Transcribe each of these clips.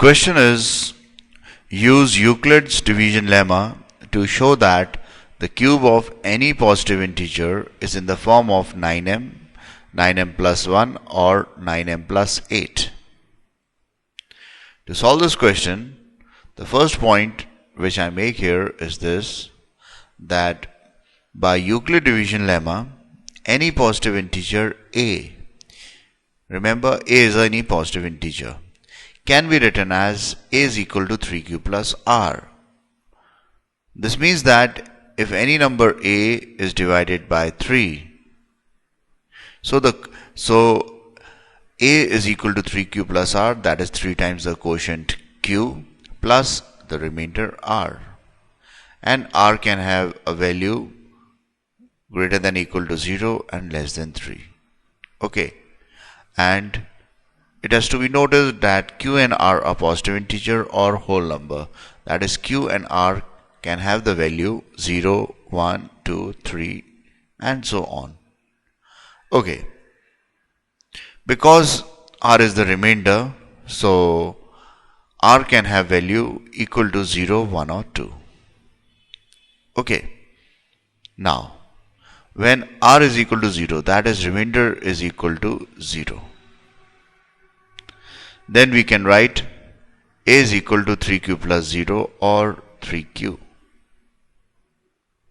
question is, use Euclid's division lemma to show that the cube of any positive integer is in the form of 9m, 9m plus 1 or 9m plus 8. To solve this question, the first point which I make here is this, that by Euclid division lemma, any positive integer a, remember a is any positive integer, can be written as a is equal to 3q plus r. This means that if any number a is divided by 3, so a is equal to 3q plus r, that is 3 times the quotient q plus the remainder r. And r can have a value greater than or equal to 0 and less than 3. Okay. And it has to be noticed that q and r are positive integer or whole number. That is, q and r can have the value 0, 1, 2, 3 and so on. Okay. Because r is the remainder, so r can have value equal to 0, 1 or 2. Okay. Now, when r is equal to 0, that is remainder is equal to 0. Then we can write a is equal to 3q plus 0 or 3q.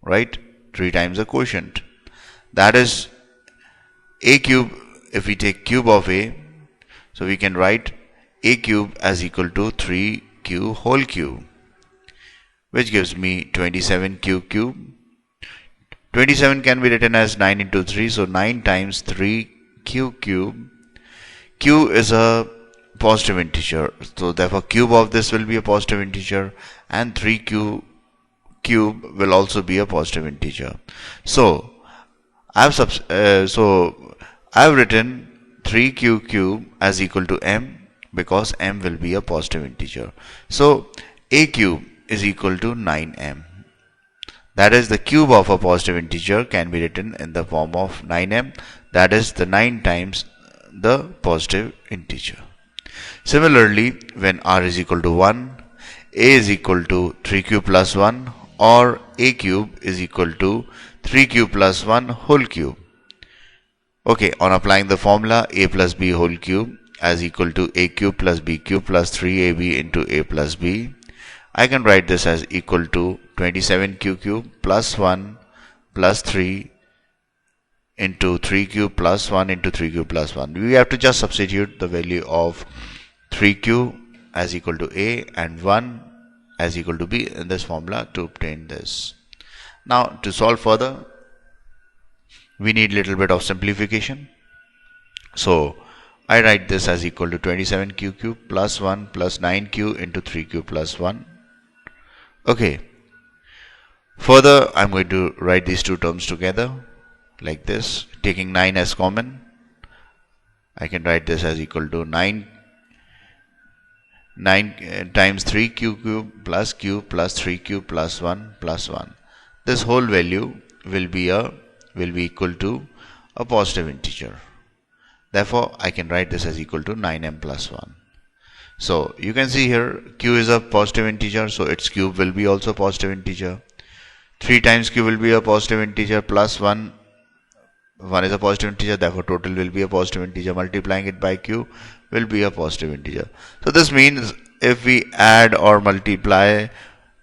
Right? 3 times the quotient. That is a cube, if we take cube of a, so we can write a cube as equal to 3q whole cube, which gives me 27q cube. 27 can be written as 9 into 3, so 9 times 3q cube. Q is a positive integer, so therefore cube of this will be a positive integer, and 3q cube will also be a positive integer. So I've written 3q cube as equal to m, because m will be a positive integer. So a cube is equal to 9m. That is, the cube of a positive integer can be written in the form of 9m, that is the 9 times the positive integer. Similarly, when r is equal to 1, a is equal to 3q plus 1 or a cube is equal to 3q plus 1 whole cube. Okay, on applying the formula a plus b whole cube as equal to a cube plus b cube plus 3ab into a plus b, I can write this as equal to 27q cube plus 1 plus 3 into 3q plus 1 into 3q plus 1. We have to just substitute the value of 3q as equal to a and 1 as equal to b in this formula to obtain this. Now, to solve further, we need little bit of simplification. So I write this as equal to 27q cube plus 1 plus 9q into 3q plus 1. Okay. Further, I'm going to write these two terms together like this, taking 9 as common. I can write this as equal to 9 times 3q cube plus q plus 3q plus 1 plus 1. This whole value will be equal to a positive integer. Therefore, I can write this as equal to 9m plus 1. So you can see here q is a positive integer, so its cube will be also positive integer. 3 times q will be a positive integer plus 1. 1 is a positive integer, therefore total will be a positive integer. Multiplying it by q will be a positive integer. So this means if we add or multiply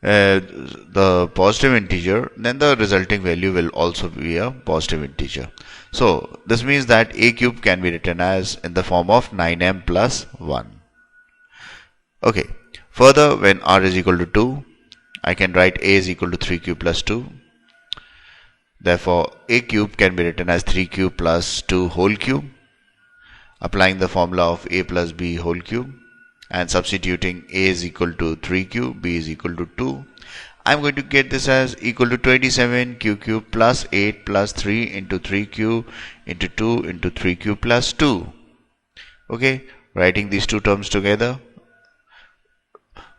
the positive integer, then the resulting value will also be a positive integer. So this means that a cube can be written as in the form of 9m plus 1. Okay. Further, when r is equal to 2, I can write a is equal to 3q plus 2. Therefore, a cube can be written as 3q plus 2 whole cube. Applying the formula of a plus b whole cube and substituting a is equal to 3q, b is equal to 2, I'm going to get this as equal to 27q cube plus 8 plus 3 into 3q into 2 into 3q plus 2. Okay, writing these two terms together.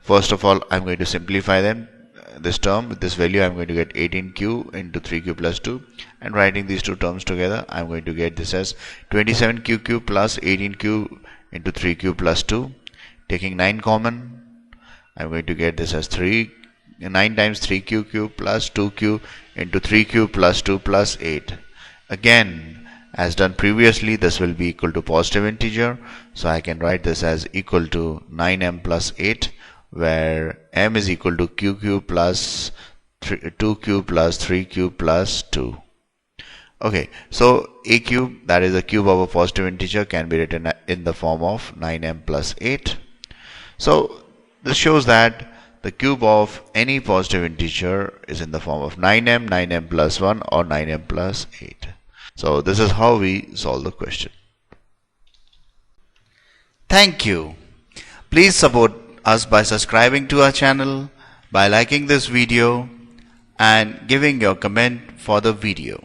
First of all, I'm going to simplify them. This term with this value, I'm going to get 18q into 3q plus 2, and writing these two terms together, I'm going to get this as 27q cube plus 18q into 3q plus 2 Taking 9 common, I'm going to get this as 9 times 3q cube plus 2q into 3q plus 2 plus 8. Again, as done previously, this will be equal to positive integer. So I can write this as equal to 9m plus 8, where m is equal to q cube plus 2q plus 3q plus 2. Okay, so a cube, that is a cube of a positive integer, can be written in the form of 9m plus 8. So this shows that the cube of any positive integer is in the form of 9m, 9m plus 1 or 9m plus 8. So this is how we solve the question. Thank you. Please support us by subscribing to our channel, by liking this video and giving your comment for the video.